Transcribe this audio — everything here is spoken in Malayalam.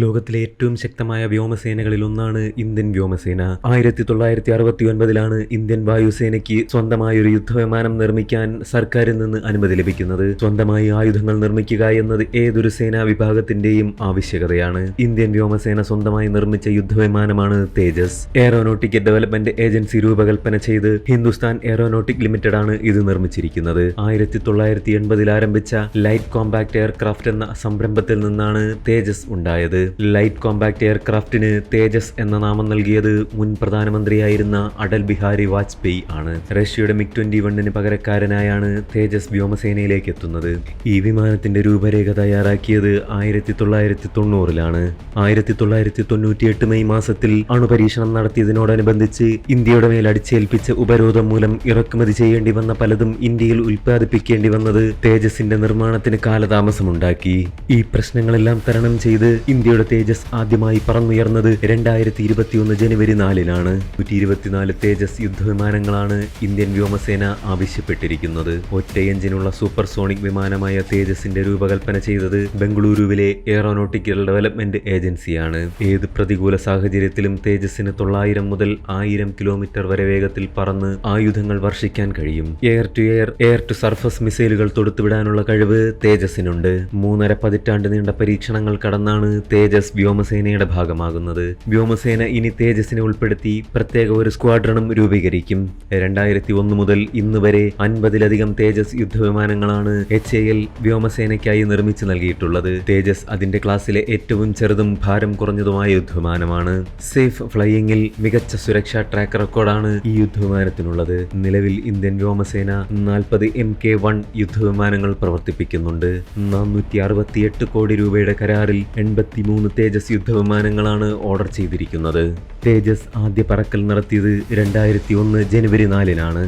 ലോകത്തിലെ ഏറ്റവും ശക്തമായ വ്യോമസേനകളിൽ ഒന്നാണ് ഇന്ത്യൻ വ്യോമസേന. 1969 ഇന്ത്യൻ വായുസേനയ്ക്ക് സ്വന്തമായ ഒരു യുദ്ധവിമാനം നിർമ്മിക്കാൻ സർക്കാരിൽ നിന്ന് അനുമതി ലഭിക്കുന്നത്. സ്വന്തമായി ആയുധങ്ങൾ നിർമ്മിക്കുക എന്നത് ഏതൊരു സേനാ വിഭാഗത്തിന്റെയും ആവശ്യകതയാണ്. ഇന്ത്യൻ വ്യോമസേന സ്വന്തമായി നിർമ്മിച്ച യുദ്ധവിമാനമാണ് തേജസ്. എയറോനോട്ടിക് ഡെവലപ്മെന്റ് ഏജൻസി രൂപകൽപ്പന ചെയ്ത് ഹിന്ദുസ്ഥാൻ എയറോനോട്ടിക് ലിമിറ്റഡ് ആണ് ഇത് നിർമ്മിച്ചിരിക്കുന്നത്. 1980 ആരംഭിച്ച ലൈറ്റ് കോമ്പാക്ട് എയർക്രാഫ്റ്റ് എന്ന സംരംഭത്തിൽ നിന്നാണ് തേജസ് ഉണ്ടായത്. ലൈറ്റ് കോമ്പാക്ട് എയർക്രാഫ്റ്റിന് തേജസ് എന്ന നാമം നൽകിയത് മുൻ പ്രധാനമന്ത്രിയായിരുന്ന അടൽ ബിഹാരി വാജ്പേയി ആണ്. റഷ്യയുടെ MiG-21 പകരക്കാരനായാണ് തേജസ് വ്യോമസേനയിലേക്ക് എത്തുന്നത്. ഈ വിമാനത്തിന്റെ രൂപരേഖ തയ്യാറാക്കിയത് 1990 1998 മെയ് മാസത്തിൽ അണുപരീക്ഷണം നടത്തിയതിനോടനുബന്ധിച്ച് ഇന്ത്യയുടെ മേൽ അടിച്ചേൽപ്പിച്ച ഉപരോധം മൂലം ഇറക്കുമതി ചെയ്യേണ്ടി വന്ന പലതും ഇന്ത്യയിൽ ഉൽപ്പാദിപ്പിക്കേണ്ടി വന്നത് തേജസിന്റെ നിർമ്മാണത്തിന് കാലതാമസമുണ്ടാക്കി. ഈ പ്രശ്നങ്ങളെല്ലാം തരണം ചെയ്ത് ഇന്ത്യയുടെ തേജസ് ആദ്യമായി പറന്നുയർന്നത് 2021 ജനുവരി 4 124 തേജസ് യുദ്ധവിമാനങ്ങളാണ് ഇന്ത്യൻ വ്യോമസേന ആവശ്യപ്പെട്ടിരിക്കുന്നത്. ഒറ്റ എഞ്ചിനുള്ള സൂപ്പർസോണിക് വിമാനമായ തേജസിന്റെ രൂപകൽപ്പന ചെയ്തത് ബംഗളൂരുവിലെ എയറോനോട്ടിക്കൽ ഡെവലപ്മെന്റ് ഏജൻസിയാണ്. ഏത് പ്രതികൂല സാഹചര്യത്തിലും തേജസിന് 900 മുതൽ 1000 കിലോമീറ്റർ വരെ വേഗത്തിൽ പറന്ന് ആയുധങ്ങൾ വർഷിക്കാൻ കഴിയും. എയർ ടു സർഫസ് മിസൈലുകൾ തൊടുത്തുവിടാനുള്ള കഴിവ് തേജസിനുണ്ട്. 3.5 പതിറ്റാണ്ട് നീണ്ട പരീക്ഷണങ്ങൾ കടന്നാണ് തേജസ് വ്യോമസേനയുടെ ഭാഗമാകുന്നത്. വ്യോമസേന ഇനി തേജസിനെ ഉൾപ്പെടുത്തി പ്രത്യേക ഒരു സ്ക്വാഡ്രണും രൂപീകരിക്കും. 2001 മുതൽ ഇന്ന് വരെ 50-ലധികം തേജസ് യുദ്ധവിമാനങ്ങളാണ് HAL വ്യോമസേനയ്ക്കായി നിർമ്മിച്ചു നൽകിയിട്ടുള്ളത്. തേജസ് അതിന്റെ ക്ലാസ്സിലെ ഏറ്റവും ചെറുതും ഭാരം കുറഞ്ഞതുമായ യുദ്ധവിമാനമാണ്. സേഫ് ഫ്ലൈയിങ്ങിൽ മികച്ച സുരക്ഷാ ട്രാക്ക് റെക്കോർഡാണ് ഈ യുദ്ധവിമാനത്തിനുള്ളത്. നിലവിൽ ഇന്ത്യൻ വ്യോമസേന 40 Mk-1 യുദ്ധവിമാനങ്ങൾ പ്രവർത്തിപ്പിക്കുന്നുണ്ട്. 468 കോടി രൂപയുടെ കരാറിൽ 83 തേജസ് യുദ്ധവിമാനങ്ങളാണ് ഓർഡർ ചെയ്തിരിക്കുന്നത്. തേജസ് ആദ്യ പറക്കൽ നടത്തിയത് 2001 ജനുവരി 4